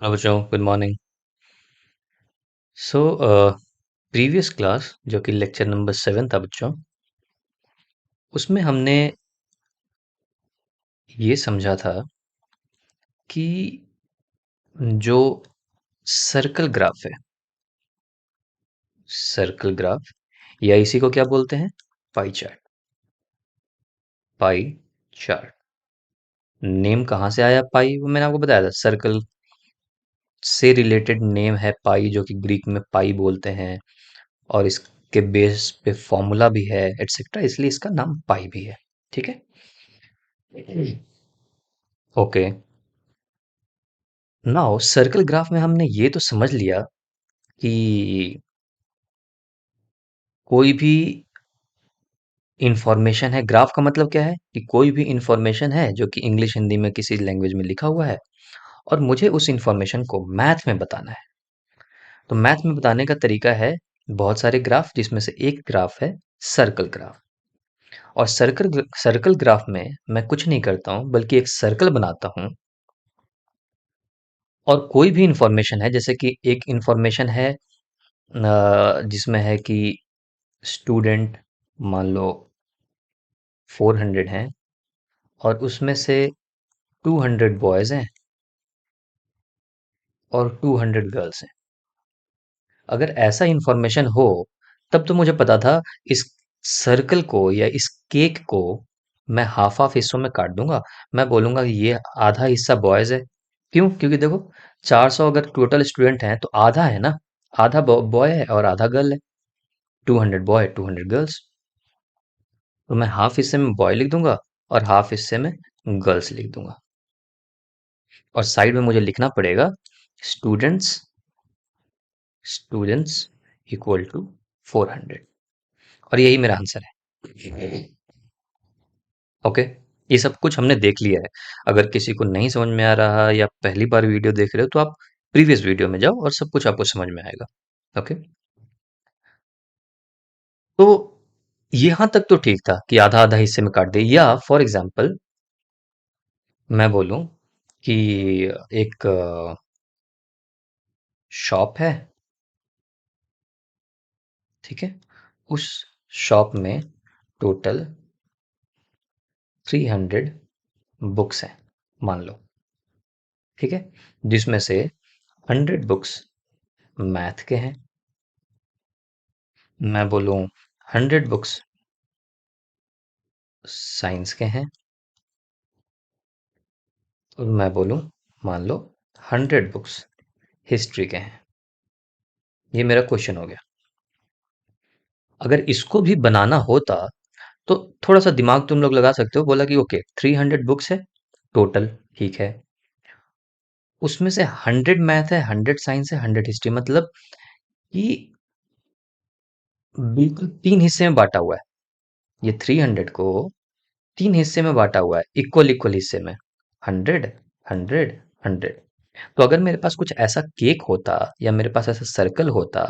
Hello बच्चों, good morning. So previous class जो कि लेक्चर नंबर 7 था बच्चों, उसमें हमने ये समझा था कि जो सर्कल ग्राफ है, सर्कल ग्राफ या इसी को क्या बोलते हैं, pie chart. Pie chart name कहाँ से आया पाई, वो मैंने आपको बताया था, सर्कल से रिलेटेड नेम है पाई, जो कि ग्रीक में पाई बोलते हैं, और इसके बेस पे फॉर्मूला भी है एटसेट्रा, इसलिए इसका नाम पाई भी है। ठीक है, ओके। नाउ सर्कल ग्राफ में हमने ये तो समझ लिया कि कोई भी इंफॉर्मेशन है, ग्राफ का मतलब क्या है कि कोई भी इंफॉर्मेशन है जो कि इंग्लिश हिंदी में किसी लैंग्वेज में लिखा हुआ है, और मुझे उस इंफॉर्मेशन को मैथ में बताना है। तो मैथ में बताने का तरीका है बहुत सारे ग्राफ, जिसमें से एक ग्राफ है सर्कल ग्राफ। और सर्कल ग्राफ में मैं कुछ नहीं करता हूं, बल्कि एक सर्कल बनाता हूं, और कोई भी इंफॉर्मेशन है, जैसे कि एक इंफॉर्मेशन है जिसमें है कि स्टूडेंट मान लो 400 हैं, और उसमें से 200 बॉयज हैं और 200 गर्ल्स हैं। अगर ऐसा इंफॉर्मेशन हो, तब तो मुझे पता था इस सर्कल को या इस केक को मैं हाफ हाफ हिस्सों में काट दूंगा। मैं बोलूंगा कि ये आधा हिस्सा बॉयज है। क्यों? क्योंकि देखो, 400 अगर टोटल स्टूडेंट हैं तो आधा है ना, आधा बॉय है और आधा गर्ल है। 200 बॉय 200 गर्ल्स, तो मैं हाफ हिस्से में बॉय लिख दूंगा और हाफ हिस्से में गर्ल्स लिख दूंगा। और साइड में मुझे लिखना पड़ेगा स्टूडेंट्स, स्टूडेंट्स इक्वल टू 400, और यही मेरा आंसर है। ओके, ये सब कुछ हमने देख लिया है। अगर किसी को नहीं समझ में आ रहा या पहली बार वीडियो देख रहे हो, तो आप प्रीवियस वीडियो में जाओ और सब कुछ आपको समझ में आएगा। ओके, तो यहां तक तो ठीक था कि आधा आधा हिस्से में काट दे, या फॉर एग्जांपल मैं बोलूं कि एक शॉप है, ठीक है, उस शॉप में टोटल 300 बुक्स हैं, मान लो, ठीक है, जिसमें से 100 बुक्स मैथ के हैं, मैं बोलूं 100 बुक्स साइंस के हैं, और मैं बोलूं मान लो 100 बुक्स हिस्ट्री के हैं। ये मेरा क्वेश्चन हो गया। अगर इसको भी बनाना होता तो थोड़ा सा दिमाग तुम लोग लगा सकते हो, बोला कि ओके 300 बुक्स है टोटल, ठीक है, उसमें से 100 मैथ है, 100 साइंस है, 100 हिस्ट्री, मतलब कि बिल्कुल 3 हिस्से में बांटा हुआ है। ये 300 को 3 हिस्से में बांटा हुआ है, इक्वल इक्वल हिस्से में, 100 100 100। तो अगर मेरे पास कुछ ऐसा केक होता या मेरे पास ऐसा सर्कल होता,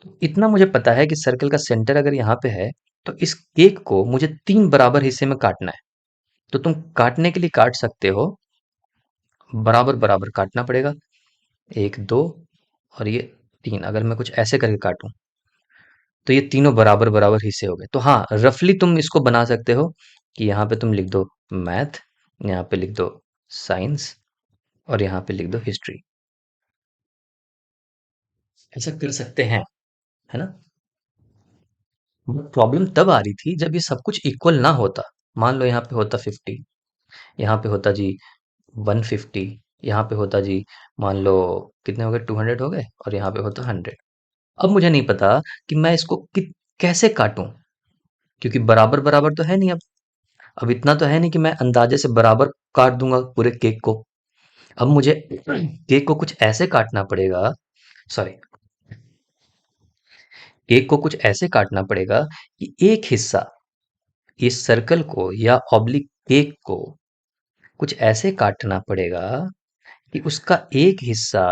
तो इतना मुझे पता है कि सर्कल का सेंटर अगर यहाँ पे है, तो इस केक को मुझे 3 बराबर हिस्से में काटना है। तो तुम काटने के लिए काट सकते हो, बराबर बराबर काटना पड़ेगा, 1 2 और ये 3। अगर मैं कुछ ऐसे करके काटूं, तो ये तीनों बराबर बराबर हिस्से हो गए। तो हाँ, रफली तुम इसको बना सकते हो कि यहाँ पे तुम लिख दो मैथ, यहाँ पे लिख दो साइंस, और यहाँ पे लिख दो हिस्ट्री। ऐसा कर सकते हैं, है ना। प्रॉब्लम तब आ रही थी जब ये सब कुछ इक्वल ना होता। मान लो यहाँ पे होता 50, यहाँ पे होता जी 150, यहाँ पे होता जी मान लो कितने हो गए, 200 हो गए, और यहाँ पे होता 100। अब मुझे नहीं पता कि मैं इसको कैसे काटूं, क्योंकि बराबर बराबर तो है नहीं। अब इतना तो है नहीं कि मैं अंदाजे से बराबर काट दूंगा पूरे केक को। अब मुझे केक को कुछ ऐसे काटना पड़ेगा, सॉरी, केक को कुछ ऐसे काटना पड़ेगा कि एक हिस्सा इस सर्कल को या ऑब्लिक केक को कुछ ऐसे काटना पड़ेगा कि उसका एक हिस्सा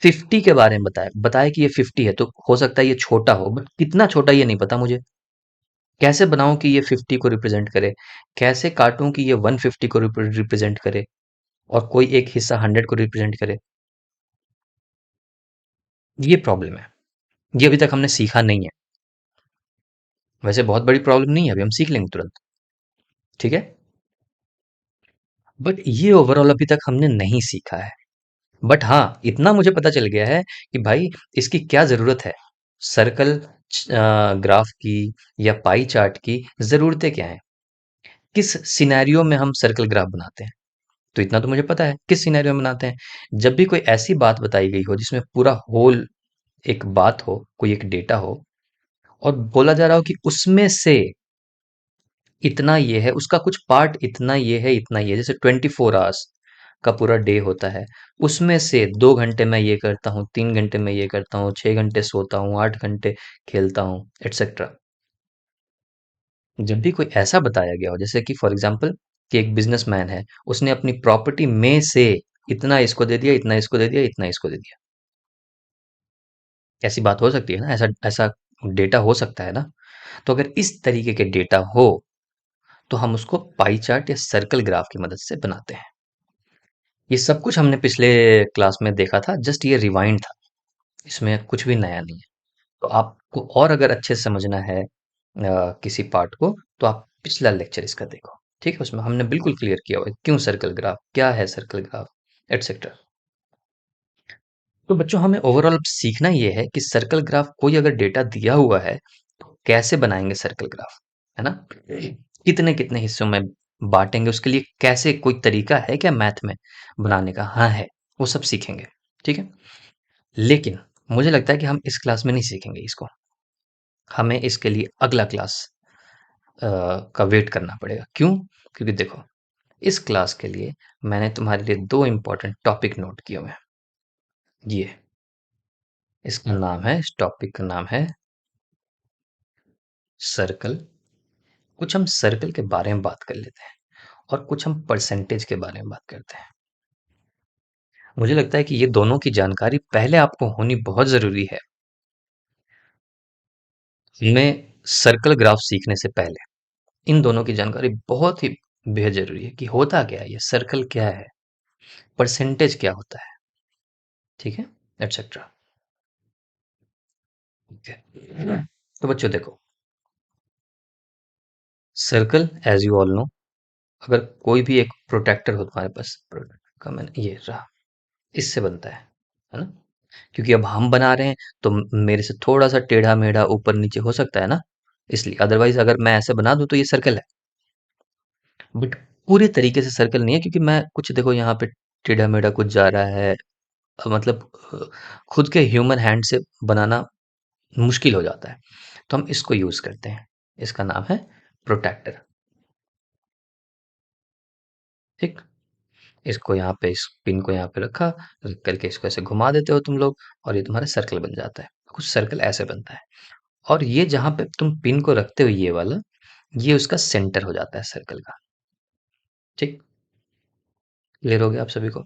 50 के बारे में बताए बताए कि ये 50 है। तो हो सकता है ये छोटा हो, बट कितना छोटा ये नहीं पता मुझे। कैसे बनाऊं कि ये 50 को रिप्रेजेंट करे, कैसे काटूं कि ये 150 को रिप्रेजेंट करे, और कोई एक हिस्सा 100 को रिप्रेजेंट करे। ये प्रॉब्लम है, ये अभी तक हमने सीखा नहीं है। वैसे बहुत बड़ी प्रॉब्लम नहीं है, अभी हम सीख लेंगे तुरंत। ठीक है, बट ये ओवरऑल अभी तक हमने नहीं सीखा है। बट हाँ, इतना मुझे पता चल गया है कि भाई इसकी क्या ज़रूरत है। सर्कल ग्राफ की या पाई चार्ट की ज़रूरतें क्या हैं? किस सिनेरियो में हम सर्कल ग्राफ बनाते हैं? तो इतना तो मुझे पता है, किस सिनेरियो में बनाते हैं? जब भी कोई ऐसी बात बताई गई हो जिसमें पूरा होल एक बात हो, कोई एक डेटा हो और बोला जा रहा हो कि उसमें से इतना ये है, उसका कुछ पार्ट इतना ये है, इतना ये है। जैसे 24 आवर्स का पूरा डे होता है, उसमें से 2 घंटे मैं ये करता हूँ, 3 घंटे मैं ये करता हूँ, 6 घंटे सोता हूँ, 8 घंटे खेलता हूँ, एटसेट्रा। जब भी कोई ऐसा बताया गया हो, जैसे कि फॉर एग्जांपल कि एक बिजनेसमैन है, उसने अपनी प्रॉपर्टी में से इतना इसको दे दिया, इतना इसको दे दिया, इतना इसको दे दिया। ऐसी बात हो सकती है ना, ऐसा ऐसा डेटा हो सकता है ना। तो अगर इस तरीके के डेटा हो तो हम उसको पाई चार्ट या सर्कल ग्राफ की मदद से बनाते हैं। ये सब कुछ हमने पिछले क्लास में देखा था, जस्ट ये रिवाइंड था, इसमें कुछ भी नया नहीं है। तो आपको और अगर अच्छे से समझना है किसी पार्ट को, तो आप पिछला लेक्चर इसका देखो। ठीक है, उसमें हमने बिल्कुल क्लियर किया हुआ है क्यों सर्कल ग्राफ, क्या है सर्कल ग्राफ, एटसेट्रा। तो बच्चों हमें ओवरऑल सीखना ये है कि सर्कल ग्राफ, कोई अगर डेटा दिया हुआ है तो कैसे बनाएंगे सर्कल ग्राफ, है ना। कितने कितने हिस्सों में बांटेंगे, उसके लिए कैसे, कोई तरीका है क्या मैथ में बनाने का? हाँ है, वो सब सीखेंगे। ठीक है, लेकिन मुझे लगता है कि हम इस क्लास में नहीं सीखेंगे इसको। हमें इसके लिए अगला क्लास का वेट करना पड़ेगा। क्यों? क्योंकि देखो, इस क्लास के लिए मैंने तुम्हारे लिए दो इंपॉर्टेंट टॉपिक नोट किए हुए हैं। ये, इसका नाम है, इस टॉपिक का नाम है सर्कल। कुछ हम सर्कल के बारे में बात कर लेते हैं और कुछ हम परसेंटेज के बारे में बात करते हैं। मुझे लगता है कि ये दोनों की जानकारी पहले आपको होनी बहुत ज़रूरी है। हमें सर्कल ग्राफ सीखने से पहले इन दोनों की जानकारी बहुत ही बेहद ज़रूरी है कि होता क्या है, ये सर्कल क्या है, परसेंटेज क्या होता है। ठीक है, एटसेट्रा। ठीक है, तो बच्चों देखो, circle as you all know, अगर कोई भी एक प्रोटेक्टर हो तुम्हारे पास, प्रोटेक्टर का मैंने ये रहा, इससे बनता है ना। क्योंकि अब हम बना रहे हैं तो मेरे से थोड़ा सा टेढ़ा मेढ़ा ऊपर नीचे हो सकता है ना, इसलिए। अदरवाइज अगर मैं ऐसे बना दूं तो ये सर्कल है, बट पूरे तरीके से सर्कल नहीं है, क्योंकि मैं कुछ, देखो यहाँ पे टेढ़ा मेढ़ा कुछ जा रहा है। मतलब खुद के ह्यूमन हैंड से बनाना मुश्किल हो जाता है, तो हम इसको यूज करते हैं। इसका नाम है प्रोटेक्टर। ठीक, इसको यहाँ पे, इस पिन को यहाँ पे रखा, रख करके इसको ऐसे घुमा देते हो तुम लोग, और ये तुम्हारा सर्कल बन जाता है। कुछ सर्कल ऐसे बनता है, और ये जहाँ पे तुम पिन को रखते हो, ये वाला, ये उसका सेंटर हो जाता है सर्कल का। ठीक, क्लियर हो गया आप सभी को?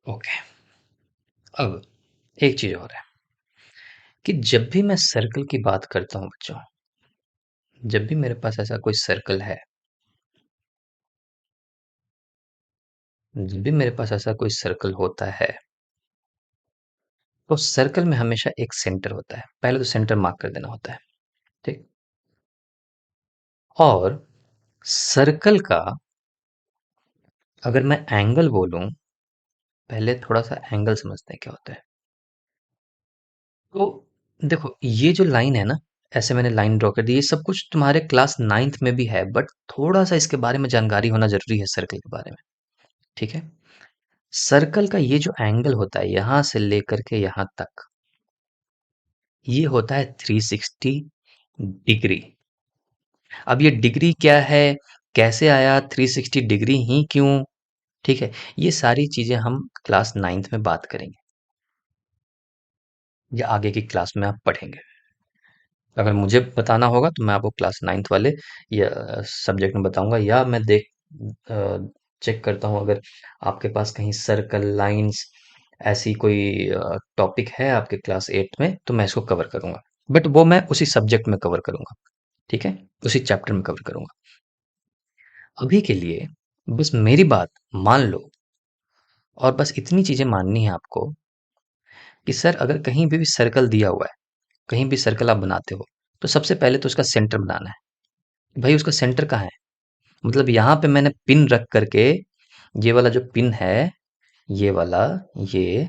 ओके, अब एक चीज और है कि जब भी मैं सर्कल की बात करता हूँ बच्चों, जब भी मेरे पास ऐसा कोई सर्कल है, जब भी मेरे पास ऐसा कोई सर्कल होता है, तो सर्कल में हमेशा एक सेंटर होता है। पहले तो सेंटर मार्क कर देना होता है। ठीक, और सर्कल का अगर मैं एंगल बोलूं, पहले थोड़ा सा एंगल समझते हैं क्या होता है। तो देखो, ये जो लाइन है ना, ऐसे मैंने लाइन ड्रॉ कर दी, ये सब कुछ तुम्हारे क्लास 9th में भी है, बट थोड़ा सा इसके बारे में जानकारी होना जरूरी है सर्कल के बारे में। ठीक है, सर्कल का ये जो एंगल होता है यहां से लेकर के यहां तक, ये होता है 360 डिग्री। अब ये डिग्री क्या है, कैसे आया 360 डिग्री ही क्यों, ठीक है, ये सारी चीजें हम क्लास 9th में बात करेंगे, या आगे की क्लास में आप पढ़ेंगे। अगर मुझे बताना होगा तो मैं आपको क्लास 9th वाले या सब्जेक्ट में बताऊंगा, या मैं देख चेक करता हूँ अगर आपके पास कहीं सर्कल, लाइंस, ऐसी कोई टॉपिक है आपके क्लास 8 में, तो मैं इसको कवर करूंगा। बट वो मैं उसी सब्जेक्ट में कवर करूंगा। ठीक है, उसी चैप्टर में कवर करूंगा। अभी के लिए बस मेरी बात मान लो, और बस इतनी चीजें माननी है आपको कि सर अगर कहीं भी सर्कल दिया हुआ है, कहीं भी सर्कल आप बनाते हो, तो सबसे पहले तो उसका सेंटर बनाना है। भाई उसका सेंटर कहाँ है? मतलब यहाँ पे मैंने पिन रख करके, ये वाला जो पिन है, ये वाला, ये,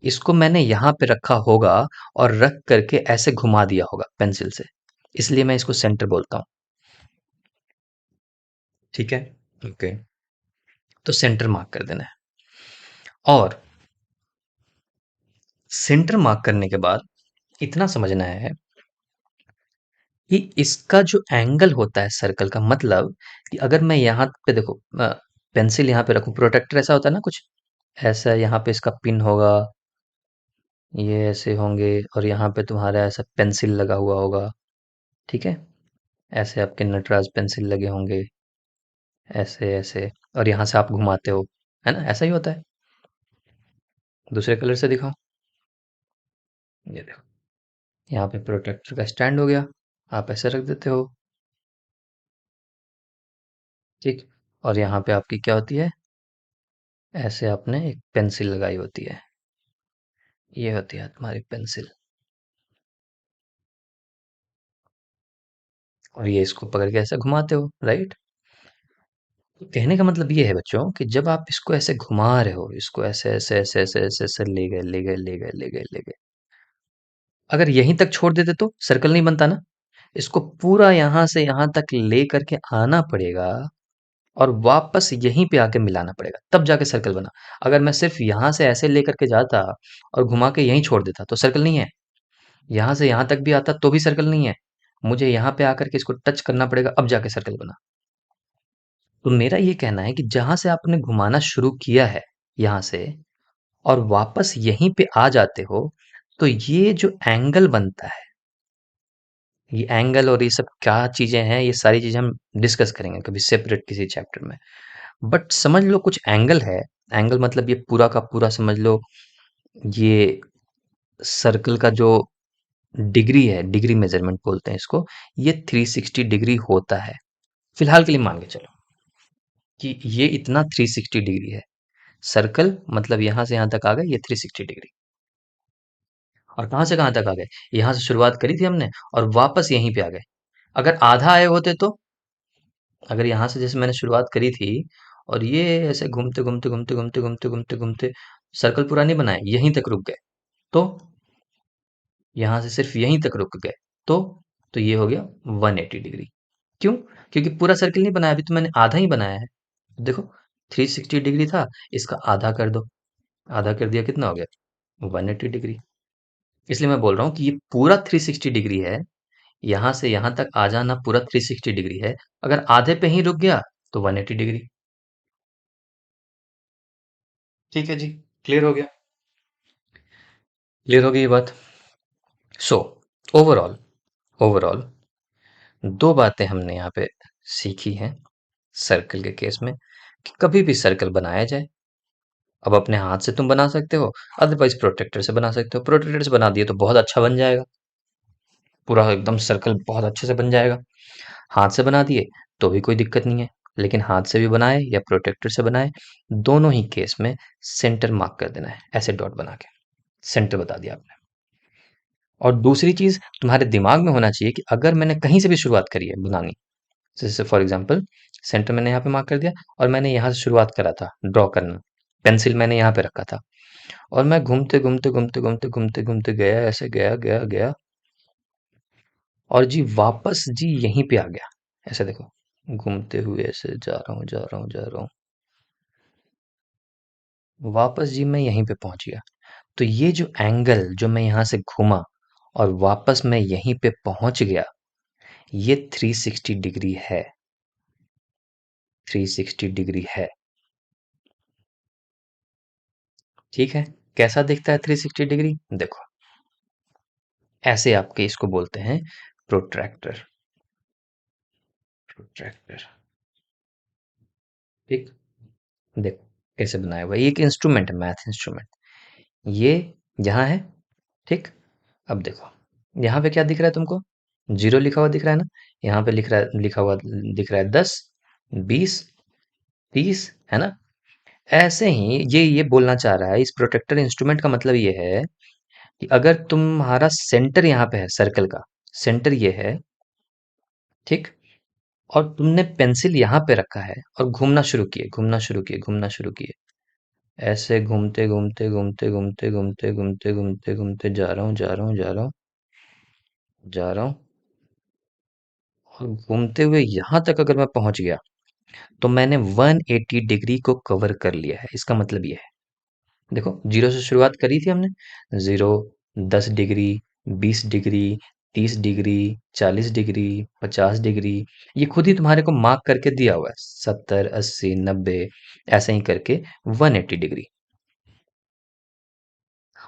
इसको मैंने यहाँ पे रखा होगा और रख करके ऐसे घुमा दिया होगा पेंसिल से, इसलिए मैं इसको सेंटर बोलता हूँ। ठीक है, ओके। तो सेंटर मार्क कर देना है, और सेंटर मार्क करने के बाद इतना समझना है कि इसका जो एंगल होता है सर्कल का, मतलब कि अगर मैं यहाँ पे देखो, पेंसिल यहाँ पे रखूं, प्रोटेक्टर ऐसा होता है ना कुछ, ऐसा यहाँ पे इसका पिन होगा, ये ऐसे होंगे, और यहाँ पे तुम्हारा ऐसा पेंसिल लगा हुआ होगा, ठीक है, ऐसे आपके नटराज पेंसिल लगे होंगे, ऐसे ऐसे, और यहाँ से आप घुमाते हो, है ना, ऐसा ही होता है। दूसरे कलर से दिखाओ, ये देखो, यहाँ पे प्रोटेक्टर का स्टैंड हो गया, आप ऐसे रख देते हो, ठीक, और यहाँ पे आपकी क्या होती है, ऐसे आपने एक पेंसिल लगाई होती है, ये होती है तुम्हारी पेंसिल, और ये इसको पकड़ के ऐसे घुमाते हो, राइट। तो कहने का मतलब ये है बच्चों कि जब आप इसको ऐसे घुमा रहे हो, इसको ऐसे ऐसे ऐसे ऐसे ऐसे ऐसे ले गए ले गए ले गए ले गए ले गए, अगर यहीं तक छोड़ देते तो सर्कल नहीं बनता ना। इसको पूरा यहाँ से यहाँ तक ले करके आना पड़ेगा, और वापस यहीं पे आके मिलाना पड़ेगा, तब जाके सर्कल बना। अगर मैं सिर्फ यहाँ से ऐसे ले करके जाता और घुमा के यहीं छोड़ देता तो सर्कल नहीं है। यहाँ से यहाँ तक भी आता तो भी सर्कल नहीं है। मुझे यहाँ पे आकर के इसको टच करना पड़ेगा, अब जाके सर्कल बना। तो मेरा ये कहना है कि जहां से आपने घुमाना शुरू किया है, यहाँ से, और वापस यहीं पे आ जाते हो, तो ये जो एंगल बनता है, ये एंगल और ये सब क्या चीजें हैं, ये सारी चीजें हम डिस्कस करेंगे कभी सेपरेट किसी चैप्टर में। बट समझ लो कुछ एंगल है। एंगल मतलब ये पूरा का पूरा समझ लो, ये सर्कल का जो डिग्री है, डिग्री मेजरमेंट बोलते हैं इसको, ये 360 डिग्री होता है। फिलहाल के लिए मान के चलो कि ये इतना 360 डिग्री है। सर्कल मतलब यहां से यहां तक आ गए, ये 360 डिग्री। और कहां से कहां तक आ गए? यहां से शुरुआत करी थी हमने, और वापस यहीं पे आ गए। अगर आधा आए होते तो, अगर यहां से जैसे मैंने शुरुआत करी थी, और ये ऐसे घूमते घूमते घूमते घूमते घूमते घूमते घूमते सर्कल पूरा नहीं बनाए, यहीं तक रुक गए, तो यहां से सिर्फ यहीं तक रुक गए, तो तो ये हो गया 180 डिग्री। क्यों? क्योंकि पूरा सर्कल नहीं बनाया, अभी तो मैंने आधा ही बनाया है। देखो, 360 डिग्री था, इसका आधा कर दो, आधा कर दिया, कितना हो गया? 180 डिग्री। इसलिए मैं बोल रहा हूँ कि ये पूरा 360 डिग्री है, यहाँ से यहाँ तक आ जाना पूरा 360 डिग्री है। अगर आधे पे ही रुक गया तो 180 डिग्री। ठीक है जी, क्लियर हो गया? क्लियर हो गई ये बात? सो ओवरऑल, ओवरऑल दो बातें हमने यहाँ पे सीखी हैं सर्कल के केस में, कि कभी भी सर्कल बनाया जाए, अब अपने हाथ से तुम बना सकते हो, अदरवाइज प्रोटेक्टर से बना सकते हो। प्रोटेक्टर से बना दिए तो बहुत अच्छा बन जाएगा, पूरा एकदम सर्कल बहुत अच्छे से बन जाएगा। हाथ से बना दिए तो भी कोई दिक्कत नहीं है, लेकिन हाथ से भी बनाए या प्रोटेक्टर से बनाए, दोनों ही केस में सेंटर मार्क कर देना है, ऐसे डॉट बना के सेंटर बता दिया आपने। और दूसरी चीज तुम्हारे दिमाग में होना चाहिए कि अगर मैंने कहीं से भी शुरुआत करी है बनानी, जैसे फॉर एग्जांपल सेंटर मैंने यहाँ पे मार्क कर दिया, और मैंने यहाँ से शुरुआत करा था ड्रॉ करना, पेंसिल मैंने यहाँ पे रखा था, और मैं घूमते घूमते घूमते घूमते घूमते घूमते गया, ऐसे गया गया गया, और जी वापस जी यहीं पे आ गया, ऐसे देखो, घूमते हुए ऐसे जा रहा हूँ जा रहा हूँ जा रहा हूँ, वापस जी मैं यहीं पे पहुंच गया। तो ये जो एंगल जो मैं यहाँ से घूमा और वापस मैं यहीं पे पहुंच गया, ये 360 डिग्री है, 360 डिग्री है। ठीक है, कैसा दिखता है 360 डिग्री? देखो, ऐसे आपके इसको बोलते हैं प्रोट्रैक्टर, प्रोट्रैक्टर। ठीक, देखो कैसे बनाया हुआ है, ये एक इंस्ट्रूमेंट है, मैथ इंस्ट्रूमेंट। ये यहाँ है, ठीक। अब देखो, यहाँ पे क्या दिख रहा है तुमको? जीरो लिखा हुआ दिख रहा है ना? यहाँ पे लिखा हुआ दिख रहा है 10, 20, 30 है ना। ऐसे ही ये बोलना चाह रहा है, इस प्रोटेक्टर इंस्ट्रूमेंट का मतलब ये है कि अगर तुम्हारा सेंटर यहाँ पे है सर्कल का, सेंटर ये है, ठीक, और तुमने पेंसिल यहाँ पे रखा है और घूमना शुरू किए, घूमना शुरू किए, घूमना शुरू किए, ऐसे घूमते घूमते घूमते घूमते घूमते घूमते घूमते घूमते जा रहा हूँ, जा रहा हूँ, जा रहा हूँ, जा रहा हूँ, और घूमते हुए यहाँ तक अगर मैं पहुंच गया तो मैंने 180 डिग्री को कवर कर लिया है। इसका मतलब ये है, देखो जीरो से शुरुआत करी थी हमने, zero, 10 degree, 20 degree, 30 degree, 40 degree, 50 degree, ये खुद ही तुम्हारे को मार्क करके दिया हुआ है, 70, 80, 90, ऐसे ही करके 180 डिग्री।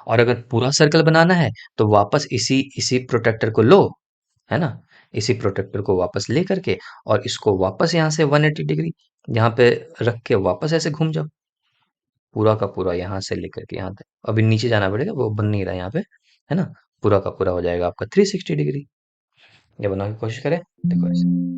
और अगर पूरा सर्कल बनाना है तो वापस इसी इसी प्रोटेक्टर को लो, है ना, इसी प्रोटेक्टर को वापस ले करके और इसको वापस यहाँ से 180 डिग्री यहाँ पे रख के वापस ऐसे घूम जाओ, पूरा का पूरा यहाँ से लेकर के यहाँ तक। अभी नीचे जाना पड़ेगा, वो बन नहीं रहा यहाँ पे, है ना। पूरा का पूरा हो जाएगा आपका 360 डिग्री। ये बनाने की कोशिश करें, देखो ऐसे।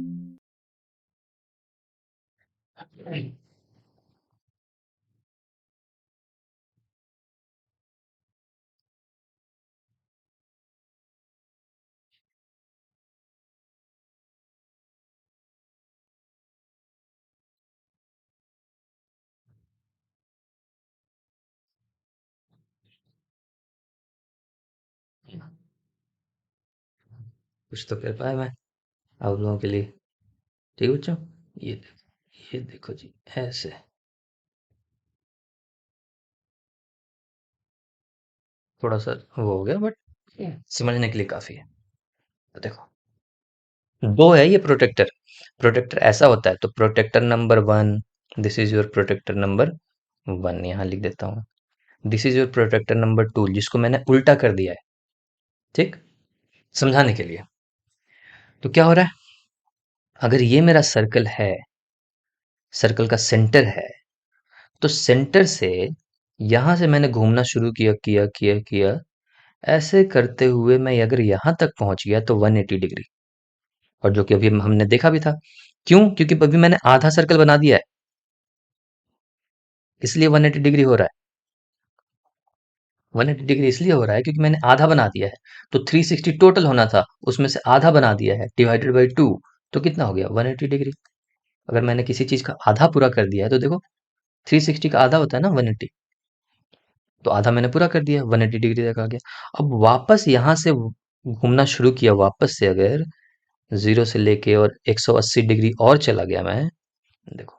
कुछ तो कर पाया मैं आप लोगों के लिए। ठीक है बच्चों, ये देखो जी, ऐसे थोड़ा सा वो हो गया, बट समझने के लिए काफी है। तो देखो, दो है ये प्रोटेक्टर। प्रोटेक्टर ऐसा होता है, तो protractor number one, this is your protractor number one, यहाँ लिख देता हूँ। This is your protractor number two, जिसको मैंने उल्टा कर दिया है, ठीक, समझाने के लिए। तो क्या हो रहा है, अगर ये मेरा सर्कल है, सर्कल का सेंटर है, तो सेंटर से यहां से मैंने घूमना शुरू किया किया किया किया, ऐसे करते हुए मैं अगर यहां तक पहुंच गया तो 180 डिग्री। और जो कि अभी हमने देखा भी था, क्यों, क्योंकि अभी मैंने आधा सर्कल बना दिया है, इसलिए 180 डिग्री हो रहा है। 180 डिग्री इसलिए हो रहा है क्योंकि मैंने आधा बना दिया है। तो 360 टोटल होना था, उसमें से आधा बना दिया है, डिवाइडेड बाई टू, तो कितना हो गया, 180 डिग्री। अगर मैंने किसी चीज का आधा पूरा कर दिया है तो देखो, 360 का आधा होता है ना 180, तो आधा मैंने पूरा कर दिया, 180 डिग्री तक आ गया। अब वापस यहाँ से घूमना शुरू किया, वापस से अगर जीरो से लेके और 180 डिग्री और चला गया मैं, देखो,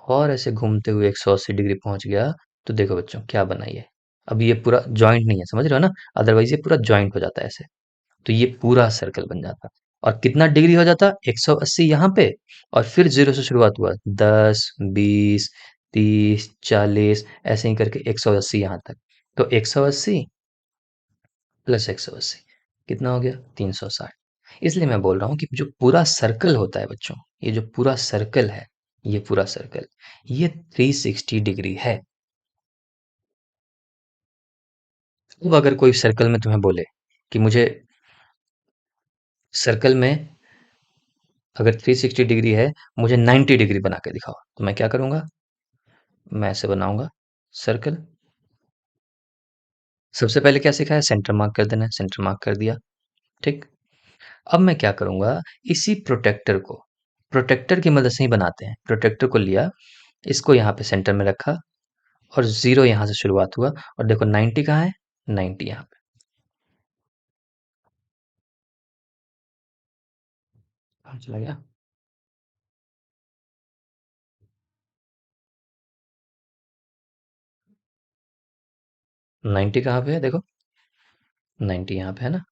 और ऐसे घूमते हुए 180 डिग्री पहुंच गया, तो देखो बच्चों क्या बना ये। अब ये पूरा जॉइंट नहीं है, समझ रहे हो ना, अदरवाइज ये पूरा जॉइंट हो जाता है ऐसे। तो ये पूरा सर्कल बन जाता। और कितना डिग्री हो जाता, 180 यहाँ पे, और फिर जीरो से शुरुआत हुआ, 10, 20, 30, 40, ऐसे ही करके 180 यहाँ तक। तो 180 प्लस 180 कितना हो गया, 360। इसलिए मैं बोल रहा हूँ कि जो पूरा सर्कल होता है बच्चों, ये जो पूरा सर्कल है, ये पूरा सर्कल, ये 360 डिग्री है। अब अगर कोई सर्कल में तुम्हें बोले कि मुझे सर्कल में अगर 360 डिग्री है, मुझे 90 डिग्री बना के दिखाओ, तो मैं क्या करूंगा, मैं ऐसे बनाऊंगा सर्कल। सबसे पहले क्या सीखा है, सेंटर मार्क कर देना है, सेंटर मार्क कर दिया, ठीक। अब मैं क्या करूंगा, इसी प्रोटेक्टर को, प्रोटेक्टर की मदद से ही बनाते हैं, प्रोटेक्टर को लिया, इसको यहाँ पे सेंटर में रखा, और जीरो यहाँ से शुरुआत हुआ, और देखो 90 कहाँ है, 90 यहाँ पे। कहाँ चला गया, 90 कहाँ पे है, देखो 90 यहाँ पे है ना,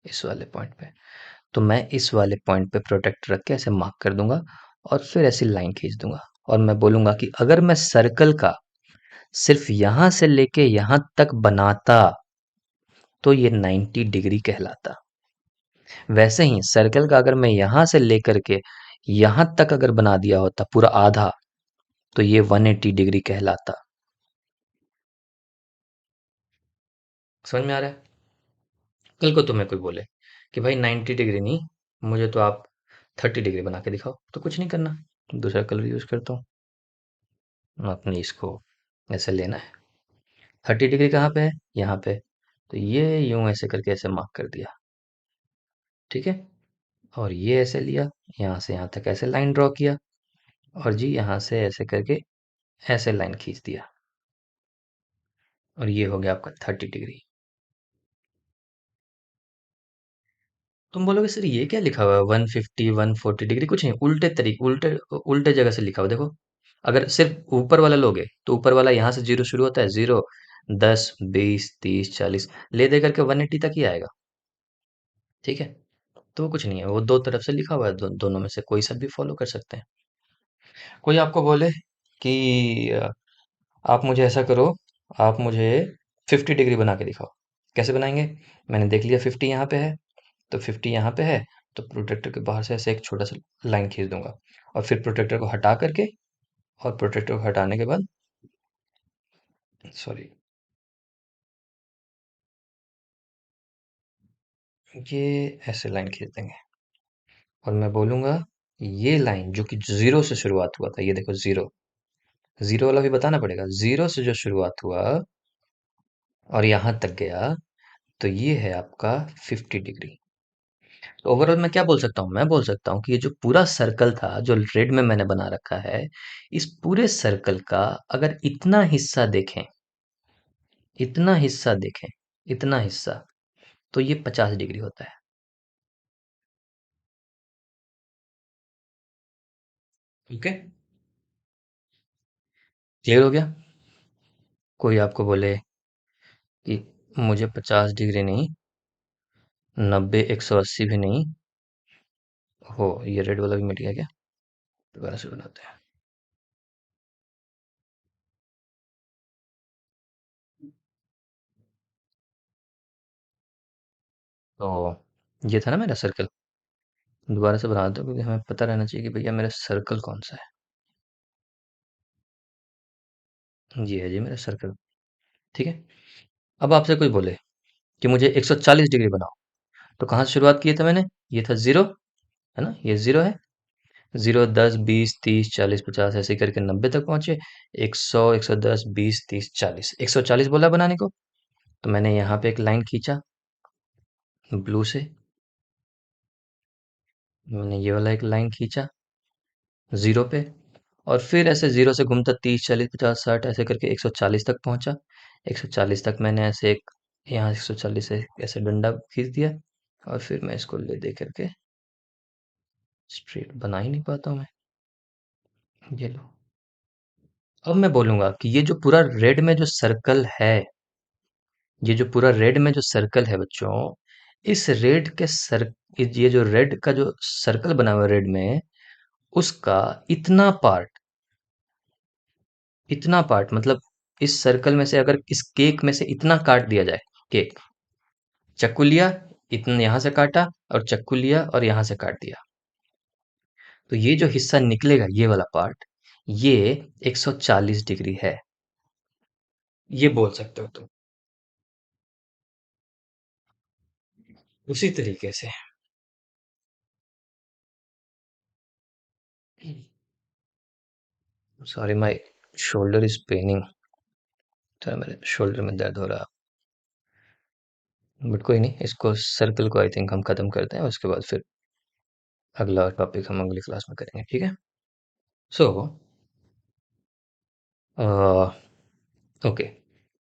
इस वाले पॉइंट पे। तो मैं इस वाले पॉइंट पे प्रोटेक्टर रख के ऐसे मार्क कर दूंगा, और फिर ऐसी लाइन खींच दूंगा, और मैं बोलूंगा कि अगर मैं सर्कल का सिर्फ यहां से लेके यहां तक बनाता तो ये 90 डिग्री कहलाता। वैसे ही सर्कल का अगर मैं यहां से लेकर के यहां तक अगर बना दिया होता पूरा आधा, तो ये 180 डिग्री कहलाता। समझ में आ रहा है। कल को तुम्हें कोई बोले कि भाई 90 डिग्री नहीं, मुझे तो आप 30 डिग्री बना के दिखाओ, तो कुछ नहीं करना, दूसरा कलर यूज करता हूँ। अपनी इसको ऐसे लेना है। 30 डिग्री कहाँ पे है? यहाँ पे। तो ये यूं ऐसे करके ऐसे मार्क कर दिया। ठीक है। और ये ऐसे लिया, यहाँ से यहाँ तक ऐसे लाइन ड्रॉ किया, और जी यहाँ से ऐसे करके ऐसे लाइन खींच दिया, और ये हो गया आपका 30 डिग्री। तुम बोलोगे सर ये क्या लिखा हुआ है, 150 140 डिग्री? कुछ नहीं, उल्टे तरीके, उल्टे उल्टे जगह से लिखा हुआ, देखो। अगर सिर्फ ऊपर वाला लोगे तो ऊपर वाला यहाँ से जीरो शुरू होता है, जीरो, 10 20 30 40, ले दे करके 180 तक ही आएगा। ठीक है। तो वो कुछ नहीं है, वो दो तरफ से लिखा हुआ है, दोनों में से कोई सा भी फॉलो कर सकते हैं। कोई आपको बोले कि आप मुझे ऐसा करो, आप मुझे 50 डिग्री बना के दिखाओ, कैसे बनाएंगे? मैंने देख लिया 50 यहाँ पे है, तो 50 यहाँ पे है, तो प्रोटेक्टर के बाहर से ऐसे एक छोटा सा लाइन खींच दूंगा, और फिर प्रोटेक्टर को हटा करके, और प्रोटेक्टर को हटाने के बाद, सॉरी, ये ऐसे लाइन खींच देंगे, और मैं बोलूंगा ये लाइन जो कि जीरो से शुरुआत हुआ था, ये देखो जीरो, जीरो वाला भी बताना पड़ेगा, जीरो से जो शुरुआत हुआ और यहाँ तक गया, तो ये है आपका 50 डिग्री। तो ओवरऑल मैं क्या बोल सकता हूँ? मैं बोल सकता हूँ कि ये जो पूरा सर्कल था जो रेड में मैंने बना रखा है, इस पूरे सर्कल का अगर इतना हिस्सा देखें, इतना हिस्सा देखें, इतना हिस्सा, तो ये 50 डिग्री होता है। ओके, क्लियर हो गया? कोई आपको बोले कि मुझे 50 डिग्री नहीं, 90 180 भी नहीं, हो ये रेड वाला भी मिट गया क्या? दोबारा से बनाते हैं। तो ये था ना मेरा सर्कल, दोबारा से बना दो, क्योंकि हमें पता रहना चाहिए कि भैया मेरा सर्कल कौन सा है। ये है जी मेरा सर्कल। ठीक है। अब आपसे कोई बोले कि मुझे 140 डिग्री बनाओ, तो कहाँ से शुरुआत की था मैंने? ये था जीरो, है ना, ये जीरो है, जीरो, 10 20 30 40 50 ऐसे करके 90 तक पहुंचे, 100 110 20 30 40, 140 बोला बनाने को, तो मैंने यहाँ पे एक लाइन खींचा ब्लू से, मैंने ये वाला एक लाइन खींचा जीरो पे, और फिर ऐसे जीरो से घूमता 30 40 50 60 ऐसे करके 140 तक पहुंचा। 140 तक मैंने ऐसे एक, यहाँ 140 से ऐसे डंडा खींच दिया, और फिर मैं इसको ले दे करके स्ट्रेट बना ही नहीं पाता हूँ मैं। ये लो। अब मैं बोलूंगा कि ये जो पूरा रेड में जो सर्कल है, ये जो पूरा रेड में जो सर्कल है बच्चों, इस रेड के सर, ये जो रेड का जो सर्कल बना हुआ है रेड में, उसका इतना पार्ट, इतना पार्ट मतलब इस सर्कल में से अगर इस केक में से इतना काट दिया जाए, केक, चाकू लिया, इतना यहाँ से काटा, और चाकू लिया और यहाँ से काट दिया, तो ये जो हिस्सा निकलेगा, ये वाला पार्ट, ये 140 डिग्री है। ये बोल सकते हो तुम। उसी तरीके से, sorry my shoulder is Penning, थोड़ा मेरे शोल्डर में दर्द हो रहा, बट कोई नहीं, इसको सर्कल को आई थिंक हम खत्म करते हैं, उसके बाद फिर अगला टॉपिक हम अगली क्लास में करेंगे, ठीक है? सो ओके,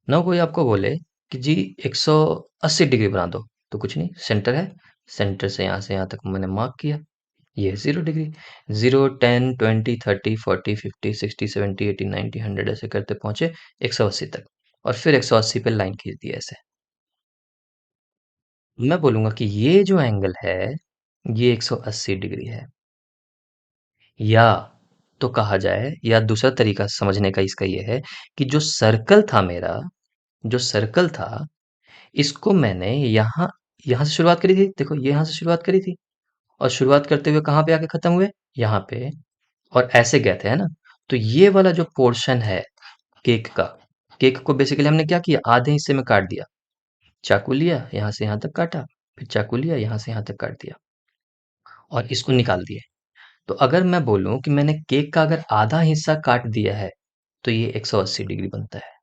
ना कोई आपको बोले कि जी 180 डिग्री बना दो, तो कुछ नहीं, सेंटर है, सेंटर से यहाँ तक मैंने मार्क किया, ये है 0 डिग्री, 0 10 20 30 40 50 60 70 80 90 100 ऐसे करते पहुंचे 180 तक, और फिर 180 पे लाइन खींच दी ऐसे। मैं बोलूंगा कि ये जो एंगल है, ये 180 डिग्री है, या तो कहा जाए, या दूसरा तरीका समझने का इसका ये है कि जो सर्कल था मेरा, जो सर्कल था, इसको मैंने यहाँ, यहाँ से शुरुआत करी थी, देखो ये यहाँ से शुरुआत करी थी, और शुरुआत करते हुए कहाँ पे आके खत्म हुए? यहाँ पे, और ऐसे गए थे, है ना? तो ये वाला जो पोर्शन है केक का, केक को बेसिकली हमने क्या किया, आधे हिस्से में काट दिया, चाकू लिया यहाँ से यहाँ तक काटा, फिर चाकू लिया यहाँ से यहाँ तक काट दिया, और इसको निकाल दिए। तो अगर मैं बोलूं कि मैंने केक का अगर आधा हिस्सा काट दिया है तो ये 180 डिग्री बनता है।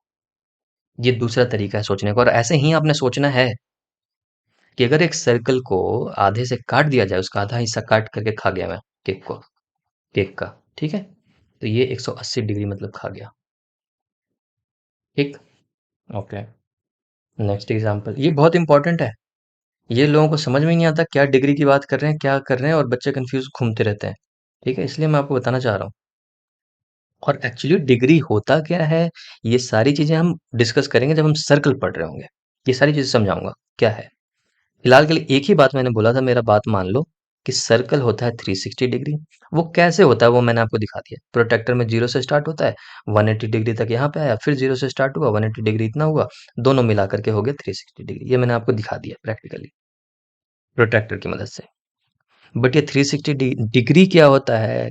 ये दूसरा तरीका है सोचने का, और ऐसे ही आपने सोचना है कि अगर एक सर्कल को आधे से काट दिया जाए, उसका आधा हिस्सा काट करके खा गया मैं केक का, ठीक है, तो ये 180 डिग्री मतलब खा गया। ठीक। ओके। नेक्स्ट एग्जांपल, ये बहुत इंपॉर्टेंट है। ये लोगों को समझ में ही नहीं आता क्या डिग्री की बात कर रहे हैं, क्या कर रहे हैं, और बच्चे कंफ्यूज घूमते रहते हैं। ठीक है, इसलिए मैं आपको बताना चाह रहा हूँ। और एक्चुअली डिग्री होता क्या है, ये सारी चीजें हम डिस्कस करेंगे जब हम सर्कल पढ़ रहे होंगे। ये सारी चीजें समझाऊंगा क्या है। फिलहाल के लिए एक ही बात मैंने बोला था, मेरा बात मान लो कि सर्कल होता है 360 डिग्री। वो कैसे होता है वो मैंने आपको दिखा दिया। प्रोटेक्टर में 0 से स्टार्ट होता है, 180 डिग्री तक यहाँ पे आया, फिर 0 से स्टार्ट हुआ, 180 डिग्री इतना हुआ, दोनों मिला करके हो गया 360 डिग्री। ये मैंने आपको दिखा दिया प्रैक्टिकली प्रोटेक्टर की मदद से। बट ये 360 डिग्री क्या होता है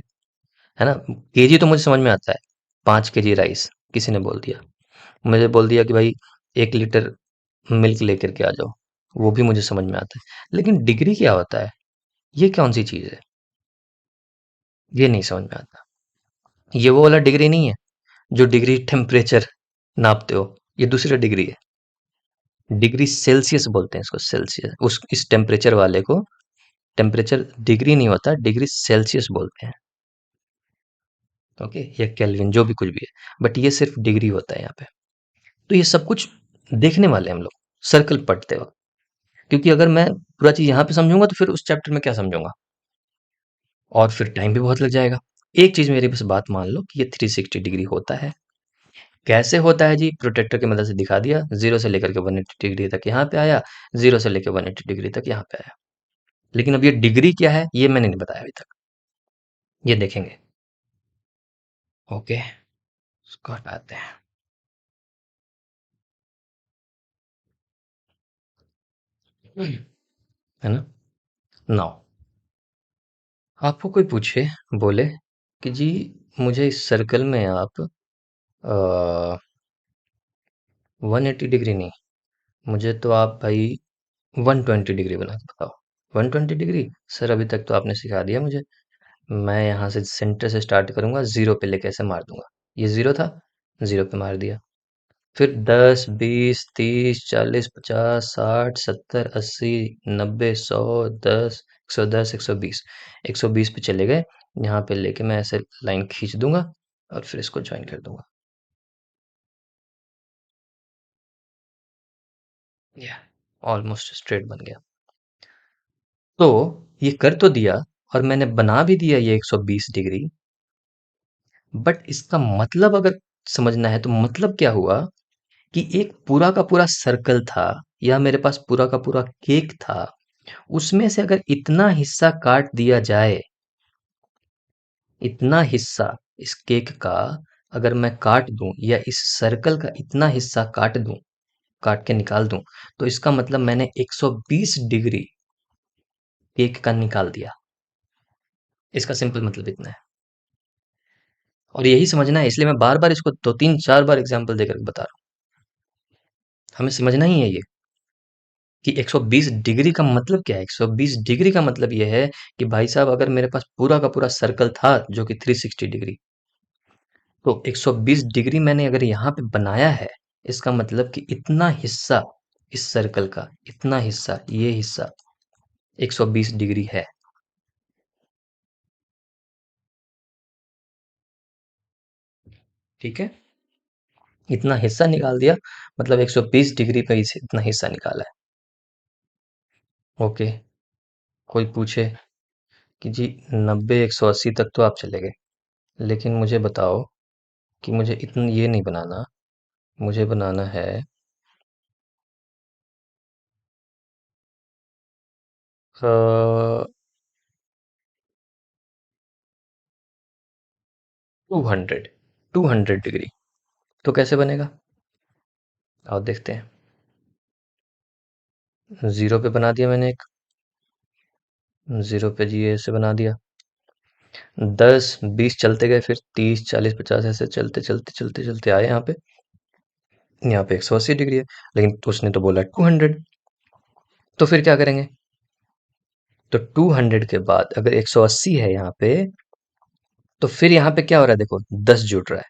ना। केजी तो मुझे समझ में आता है, 5 केजी राइस किसी ने बोल दिया, मुझे बोल दिया कि भाई 1 लीटर मिल्क लेकर के आ जाओ, वो भी मुझे समझ में आता है। लेकिन डिग्री क्या होता है, ये कौन सी चीज है, ये नहीं समझ में आता। ये वो वाला डिग्री नहीं है जो डिग्री टेम्परेचर नापते हो, ये दूसरा डिग्री है। डिग्री सेल्सियस बोलते हैं इसको, सेल्सियस, उस इस टेम्परेचर वाले को टेम्परेचर डिग्री नहीं होता, डिग्री सेल्सियस बोलते हैं। ओके, या केल्विन, जो भी कुछ भी है, बट ये सिर्फ डिग्री होता है यहाँ पे। तो ये सब कुछ देखने वाले हम लोग सर्कल पढ़ते वक्त, क्योंकि अगर मैं पूरा चीज यहाँ पे समझूंगा तो फिर उस चैप्टर में क्या समझूंगा, और फिर टाइम भी बहुत लग जाएगा। एक चीज मेरी बस बात मान लो कि ये 360 डिग्री होता है। कैसे होता है जी, प्रोटेक्टर की मदद से दिखा दिया, 0 से लेकर के 180 डिग्री तक यहाँ पे आया, 0 से लेकर 180 डिग्री तक यहाँ पे आया। लेकिन अब ये डिग्री क्या है ये मैंने नहीं बताया अभी तक, ये देखेंगे। ओके, इसको हटाते हैं। है ना। नाउ आपको कोई पूछे, बोले कि जी मुझे इस सर्कल में आप 180 डिग्री नहीं, मुझे तो आप भाई 120 डिग्री बना के बताओ। 120 डिग्री सर, अभी तक तो आपने सिखा दिया मुझे। मैं यहाँ से सेंटर से स्टार्ट करूंगा, 0 पे लेके ऐसे मार दूंगा। ये 0 था, 0 पे मार दिया। फिर 10 20 30 40 50 60 70 80 90 100 10 110 120, 120 पे चले गए। यहाँ पे लेके मैं ऐसे लाइन खींच दूंगा और फिर इसको ज्वाइन कर दूंगा। या ऑलमोस्ट स्ट्रेट बन गया। तो ये कर तो दिया, और मैंने बना भी दिया ये 120 डिग्री। बट इसका मतलब अगर समझना है तो मतलब क्या हुआ कि एक पूरा का पूरा सर्कल था, या मेरे पास पूरा का पूरा केक था, उसमें से अगर इतना हिस्सा काट दिया जाए, इतना हिस्सा इस केक का अगर मैं काट दूं, या इस सर्कल का इतना हिस्सा काट दूं, काट के निकाल दूं, तो इसका मतलब मैंने 120 डिग्री केक का निकाल दिया। इसका सिंपल मतलब इतना है, और यही समझना है, इसलिए मैं बार बार इसको 2 3 4 बार एग्जाम्पल देकर बता रहा हूँ। हमें समझना ही है ये कि 120 डिग्री का मतलब क्या है। 120 डिग्री का मतलब ये है कि भाई साहब अगर मेरे पास पूरा का पूरा सर्कल था जो कि 360 डिग्री, तो 120 डिग्री मैंने अगर यहाँ पे बनाया है, इसका मतलब कि इतना हिस्सा इस सर्कल का, इतना हिस्सा, ये हिस्सा 120 डिग्री है। ठीक है, इतना हिस्सा निकाल दिया, मतलब 120 डिग्री का इतना हिस्सा निकाला है। ओके। कोई पूछे कि जी 90 180 तक तो आप चले गए, लेकिन मुझे बताओ कि मुझे इतना ये नहीं बनाना, मुझे बनाना है 200, 200 डिग्री। तो कैसे बनेगा, आओ देखते हैं। 0 पे बना दिया मैंने एक, 0 पे जी ऐसे बना दिया, 10 20 चलते गए, फिर 30 40 50 ऐसे चलते चलते चलते चलते आए यहाँ पे। यहाँ पे 180 डिग्री है, लेकिन उसने तो बोला 200। तो फिर क्या करेंगे, तो 200 के बाद अगर 180 है यहाँ पे, तो फिर यहाँ पे क्या हो रहा है, देखो 10 जुड़ रहा है,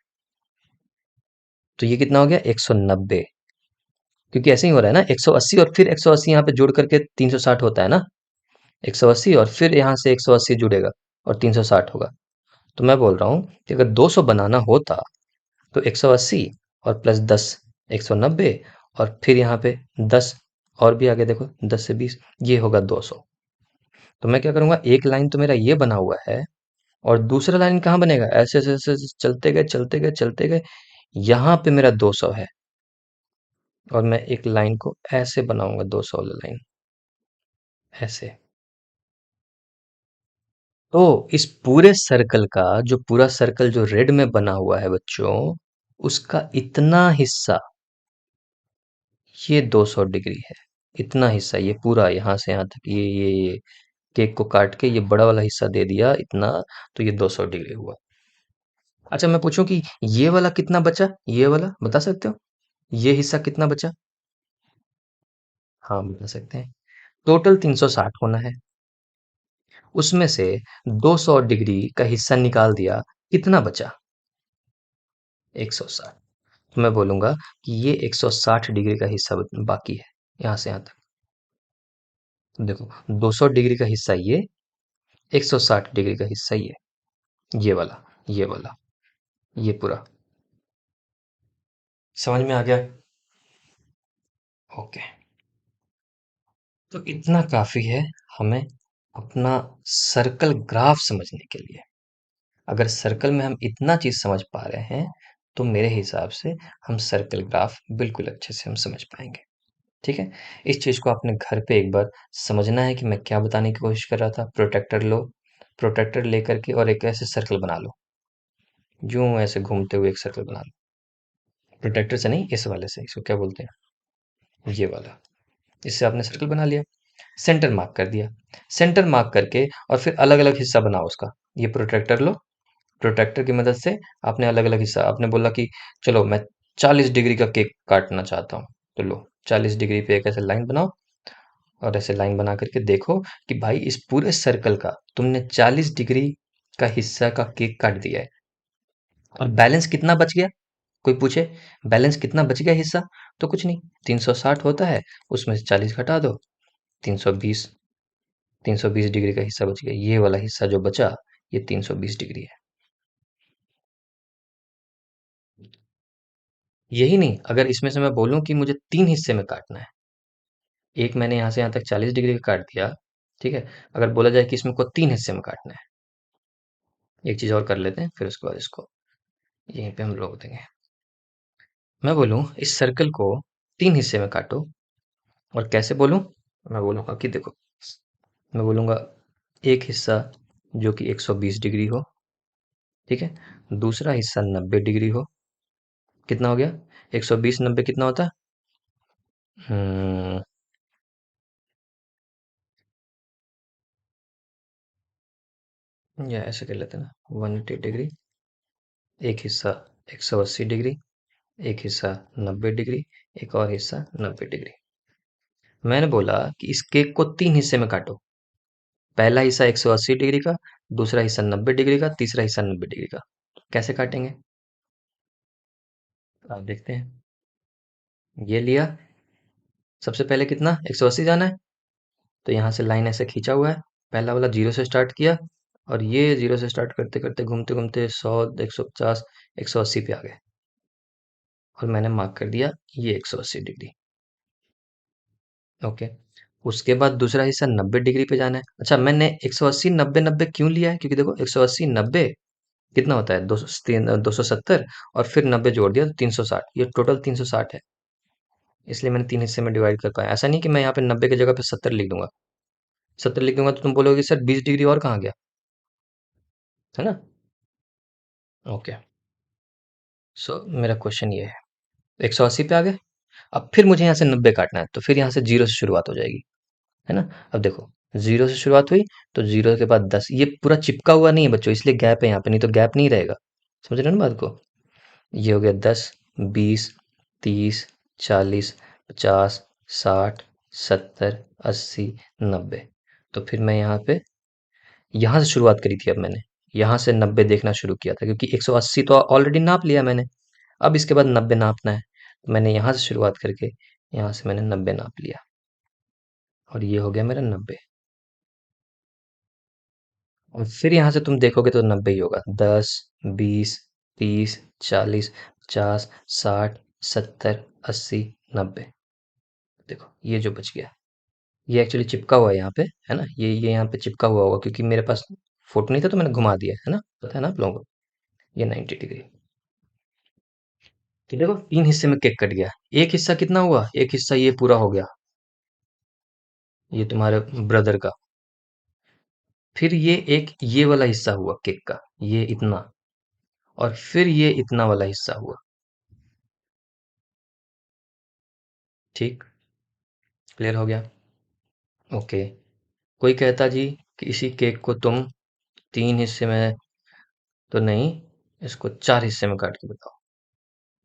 तो ये कितना हो गया 190, क्योंकि ऐसे ही हो रहा है ना, 180 और फिर 180 यहाँ पे जोड़ करके 360 होता है ना, 180 और फिर यहाँ से 180 जुड़ेगा और 360 होगा। तो मैं बोल रहा हूँ कि अगर 200 बनाना होता तो 180 और प्लस 10 190, और फिर यहाँ पे 10 और भी आगे देखो 10 से 20, ये होगा 200। तो मैं क्या करूंगा, एक लाइन तो मेरा ये बना हुआ है और दूसरा लाइन कहाँ बनेगा, ऐसे ऐसे ऐसे ऐसे चलते गए चलते गए चलते गए, यहाँ पे मेरा 200 है और मैं एक लाइन को ऐसे बनाऊंगा, 200 वाला लाइन ऐसे। तो इस पूरे सर्कल का, जो पूरा सर्कल जो रेड में बना हुआ है बच्चों, उसका इतना हिस्सा ये 200 डिग्री है। इतना हिस्सा ये पूरा यहाँ से यहाँ तक, ये केक को काट के ये बड़ा वाला हिस्सा दे दिया इतना, तो ये 200 डिग्री हुआ। अच्छा मैं पूछूं कि ये वाला कितना बचा, ये वाला बता सकते हो, ये हिस्सा कितना बचा? हाँ बता सकते हैं। टोटल 360 होना है, उसमें से 200 डिग्री का हिस्सा निकाल दिया, कितना बचा? 160। तो मैं बोलूंगा कि ये 160 डिग्री का हिस्सा बाकी है यहाँ से यहाँ तक। देखो 200 डिग्री का हिस्सा ये, 160 डिग्री का हिस्सा ये वाला, ये वाला, ये पूरा। समझ में आ गया? ओके। तो इतना काफी है हमें अपना सर्कल ग्राफ समझने के लिए। अगर सर्कल में हम इतना चीज समझ पा रहे हैं, तो मेरे हिसाब से हम सर्कल ग्राफ बिल्कुल अच्छे से हम समझ पाएंगे। ठीक है, इस चीज को आपने घर पे एक बार समझना है कि मैं क्या बताने की कोशिश कर रहा था। प्रोटेक्टर लो, प्रोटेक्टर लेकर के और एक ऐसे सर्कल बना लो, यूं ऐसे घूमते हुए एक सर्कल बना लो। प्रोटेक्टर से नहीं, इस वाले से, इसको क्या बोलते हैं, ये वाला। इससे आपने सर्कल बना लिया, सेंटर मार्क कर दिया। सेंटर मार्क करके और फिर अलग अलग हिस्सा बनाओ उसका। ये प्रोटेक्टर लो, प्रोटेक्टर की मदद से आपने अलग अलग हिस्सा, आपने बोला कि चलो मैं 40 डिग्री का केक काटना चाहता हूँ, तो लो 40 डिग्री पे एक ऐसे लाइन बनाओ, और ऐसे लाइन बना करके देखो कि भाई इस पूरे सर्कल का तुमने 40 डिग्री का हिस्सा का केक काट दिया है, और बैलेंस कितना बच गया? कोई पूछे बैलेंस कितना बच गया हिस्सा, तो कुछ नहीं, 360 होता है, उसमें से 40 घटा दो, 320, 320 डिग्री का हिस्सा बच गया। ये वाला हिस्सा जो बचा, ये 320 डिग्री है। यही नहीं, अगर इसमें से मैं बोलूं कि मुझे 3 हिस्से में काटना है, एक मैंने यहाँ से यहाँ तक 40 डिग्री का काट दिया, ठीक है, अगर बोला जाए कि इसमें को 3 हिस्से में काटना है, एक चीज और कर लेते हैं, फिर उसके बाद इसको यहीं पे हम रोक देंगे। मैं बोलूं इस सर्कल को 3 हिस्से में काटो, और कैसे बोलूं? मैं बोलूंगा कि देखो, मैं बोलूंगा एक हिस्सा जो कि 120 डिग्री हो, ठीक है, दूसरा हिस्सा 90 डिग्री हो। कितना हो गया? 120 90 कितना होता है? हम्म, या ऐसे कर लेते हैं ना, 180 डिग्री, एक हिस्सा 180 डिग्री, एक हिस्सा 90 डिग्री, एक और हिस्सा 90 डिग्री। मैंने बोला कि इस केक को 3 हिस्से में काटो, पहला हिस्सा 180 डिग्री का, दूसरा हिस्सा 90 डिग्री का, तीसरा हिस्सा 90 डिग्री का। कैसे काटेंगे? आप देखते हैं। ये लिया, सबसे पहले कितना 180 जाना है, तो यहाँ से लाइन ऐसे खींचा हुआ है, पहला वाला जीरो से स्टार्ट किया, और ये जीरो से स्टार्ट करते करते घूमते घूमते 100 150 180 पे आ गए, और मैंने मार्क कर दिया ये 180 डिग्री। ओके, उसके बाद दूसरा हिस्सा 90 डिग्री पे जाना है। अच्छा मैंने 180 90 90 क्यों लिया है, क्योंकि देखो 180 90 कितना होता है, 270, और फिर 90 जोड़ दिया तो 360, ये टोटल 360 है, इसलिए मैंने 3 हिस्से में डिवाइड कर पाया। ऐसा नहीं कि मैं यहाँ पे 90 की जगह पे 70 लिख दूंगा, 70 लिख दूंगा तो तुम बोलोगे सर 20 डिग्री और कहाँ गया, है ना? ओके, सो मेरा क्वेश्चन ये है, 180 पे आ गए, अब फिर मुझे यहाँ से 90 काटना है, तो फिर यहाँ से जीरो से शुरुआत हो जाएगी, है ना? अब देखो, जीरो से शुरुआत हुई, तो जीरो के बाद 10, ये पूरा चिपका हुआ नहीं है बच्चों, इसलिए गैप है यहाँ पे, नहीं तो गैप नहीं रहेगा। समझ रहे हो ना बात को? ये हो गया 10, 20, 30, 40, 50, 60, 70, 80, 90। तो फिर मैं यहाँ पे, यहाँ से शुरुआत करी थी अब मैंने, यहाँ से 90 देखना शुरू किया था, क्योंकि 180 तो ऑलरेडी नाप लिया मैंने। अब इसके बाद 90 नापना है, तो मैंने यहाँ से शुरुआत करके यहाँ से मैंने 90 नाप लिया, और ये हो गया मेरा 90। और फिर यहाँ से तुम देखोगे तो 90 ही होगा। 10, 20, 30, 40, 50, 60, 70, 80, 90। देखो ये जो बच गया, ये एक्चुअली चिपका हुआ है यहाँ पे, है ना, ये यहाँ पे चिपका हुआ होगा, क्योंकि मेरे पास फोटो नहीं था तो मैंने घुमा दिया, है ना, पता है ना आप लोगों को। ये 90 डिग्री। तो देखो 3 हिस्से में केक कट गया। एक हिस्सा कितना हुआ, एक हिस्सा ये पूरा हो गया, ये तुम्हारे ब्रदर का। फिर ये एक ये वाला हिस्सा हुआ केक का, ये इतना। और फिर ये इतना वाला हिस्सा हुआ। ठीक, क्लियर हो गया। ओके। कोई कहता जी कि इसी केक को तुम 3 हिस्से में तो नहीं, इसको 4 हिस्से में काट के बताओ।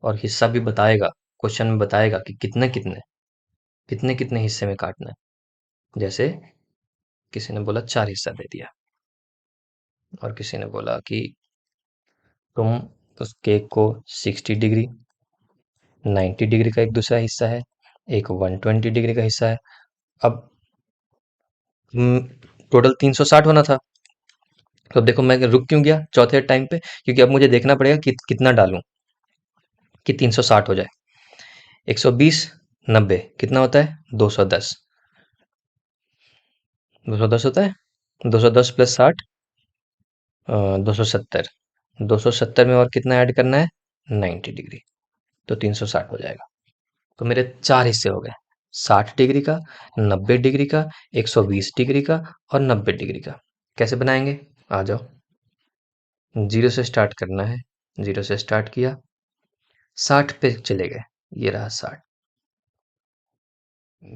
और हिस्सा भी बताएगा, क्वेश्चन में बताएगा कि कितने कितने कितने कितने हिस्से में काटना है। जैसे किसी ने बोला 4 हिस्सा दे दिया, और किसी ने बोला कि तुम उस केक को 60 डिग्री, 90 डिग्री का एक दूसरा हिस्सा है, एक 120 डिग्री का हिस्सा है। अब टोटल 360 होना था। तो अब देखो मैं रुक क्यों गया चौथे टाइम पे, क्योंकि अब मुझे देखना पड़ेगा कि कितना डालूं कि 360 हो जाए। 120, 90 कितना होता है, 210। 210 होता है, 210 प्लस 60, 270। 270 में और कितना ऐड करना है, 90 डिग्री, तो 360 हो जाएगा। तो मेरे 4 हिस्से हो गए, 60 डिग्री का, 90 डिग्री का, 120 डिग्री का, और 90 डिग्री का। कैसे बनाएंगे, आ जाओ। जीरो से स्टार्ट करना है, जीरो से स्टार्ट किया, 60 पे चले गए, ये रहा 60।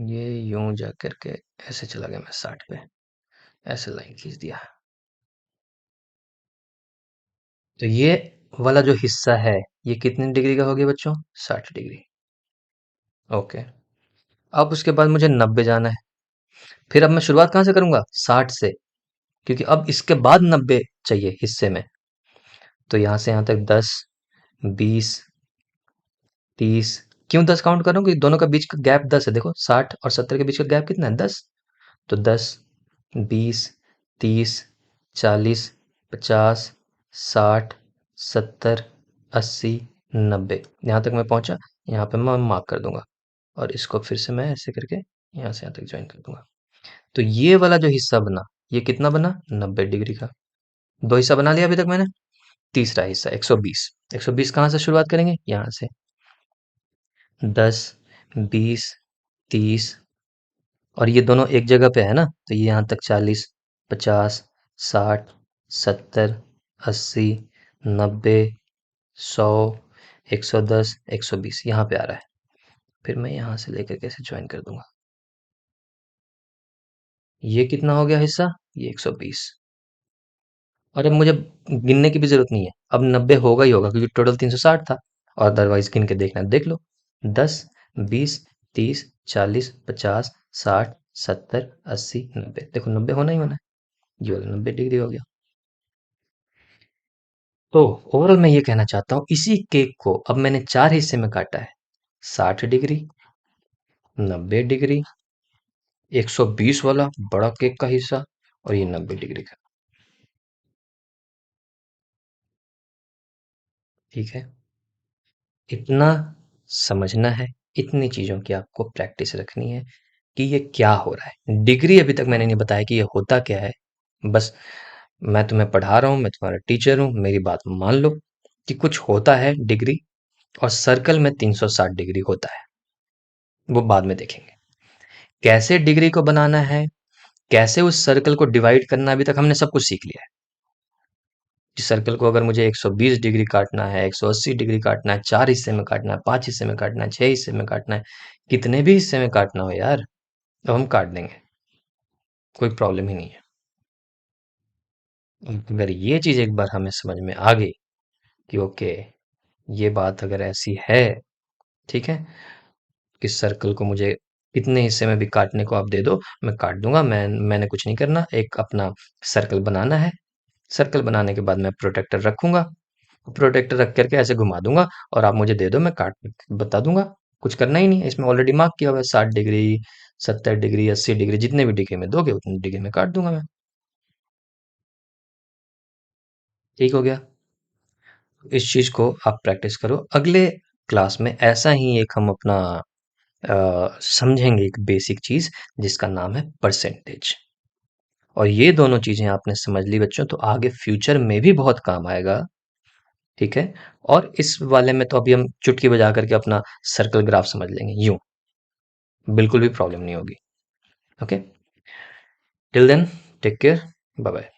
ये यूं जा करके ऐसे चला गया, मैं 60 पे ऐसे लाइन खींच दिया। तो ये वाला जो हिस्सा है, ये कितने डिग्री का हो गया बच्चों, 60 डिग्री। ओके। अब उसके बाद मुझे 90 जाना है। फिर अब मैं शुरुआत कहाँ से करूंगा, 60 से, क्योंकि अब इसके बाद 90 चाहिए हिस्से में। तो यहाँ से यहाँ तक 10, 20, 30। क्यों 10 काउंट कर रहा हूँ, क्योंकि दोनों का बीच का गैप 10 है। देखो 60 और 70 के बीच का गैप कितना है, 10। तो 10, 20, 30, 40, 50, 60, 70, 80, 90। यहाँ तक मैं पहुंचा, यहाँ पे मैं मार्क कर दूंगा, और इसको फिर से मैं ऐसे करके यहाँ से यहाँ तक ज्वाइन कर दूंगा। तो ये वाला जो हिस्सा बना, ये कितना बना, 90 डिग्री का। दो हिस्सा बना लिया अभी तक मैंने। तीसरा हिस्सा 120। 120 कहाँ से शुरुआत करेंगे, यहाँ से। 10, 20, 30, और ये दोनों एक जगह पे है ना, तो ये यहाँ तक 40, 50, 60, 70, 80, 90, 100, 110, 120 यहाँ पे आ रहा है। फिर मैं यहाँ से लेकर के ऐसे ज्वाइन कर दूंगा। ये कितना हो गया हिस्सा, ये 120। और अब मुझे गिनने की भी जरूरत नहीं है, अब 90 होगा ही होगा, क्योंकि टोटल 360 था। और अदरवाइज गिन के देखना है, देख लो। 10, 20, 30, 40, 50, 60, 70, 80, 90। देखो 90 होना ही होना है, ये वाला 90 डिग्री हो गया। तो ओवरऑल मैं ये कहना चाहता हूँ, इसी केक को अब मैंने 4 हिस्से में काटा है। 60 डिग्री, 90 डिग्री, 120 वाला बड़ा केक का हिस्सा, और ये 90 डिग्री का। ठीक है, इतना समझना है, इतनी चीजों की आपको प्रैक्टिस रखनी है कि ये क्या हो रहा है। डिग्री अभी तक मैंने नहीं बताया कि ये होता क्या है। बस मैं तुम्हें पढ़ा रहा हूँ, मैं तुम्हारा टीचर हूँ, मेरी बात मान लो कि कुछ होता है डिग्री, और सर्कल में 360 डिग्री होता है, वो बाद में देखेंगे। कैसे डिग्री को बनाना है, कैसे उस सर्कल को डिवाइड करना, अभी तक हमने सब कुछ सीख लिया है। इस सर्कल को अगर मुझे 120 डिग्री काटना है, 180 डिग्री काटना है, 4 हिस्से में काटना है, 5 हिस्से में काटना है, 6 हिस्से में काटना है, कितने भी हिस्से में काटना हो यार, तो हम काट देंगे, कोई प्रॉब्लम ही नहीं है। अगर ये चीज एक बार हमें समझ में आ गई कि ओके, ये बात अगर ऐसी है, ठीक है, कि सर्कल को मुझे कितने हिस्से में भी काटने को आप दे दो, मैं काट दूंगा। मैंने कुछ नहीं करना, एक अपना सर्कल बनाना है, सर्कल बनाने के बाद मैं प्रोटेक्टर रखूंगा, प्रोटेक्टर रख करके ऐसे घुमा दूंगा और आप मुझे दे दो, मैं काट बता दूंगा। कुछ करना ही नहीं है, इसमें ऑलरेडी मार्क किया हुआ है 60 डिग्री, 70 डिग्री, 80 डिग्री, जितने भी डिग्री में दोगे उतनी डिग्री में काट दूंगा मैं। ठीक हो गया। इस चीज को आप प्रैक्टिस करो। अगले क्लास में ऐसा ही एक हम अपना समझेंगे एक बेसिक चीज जिसका नाम है परसेंटेज। और ये दोनों चीजें आपने समझ ली बच्चों तो आगे फ्यूचर में भी बहुत काम आएगा। ठीक है। और इस वाले में तो अभी हम चुटकी बजा करके अपना सर्कल ग्राफ समझ लेंगे यूं, बिल्कुल भी प्रॉब्लम नहीं होगी। Okay, till then take care, bye bye.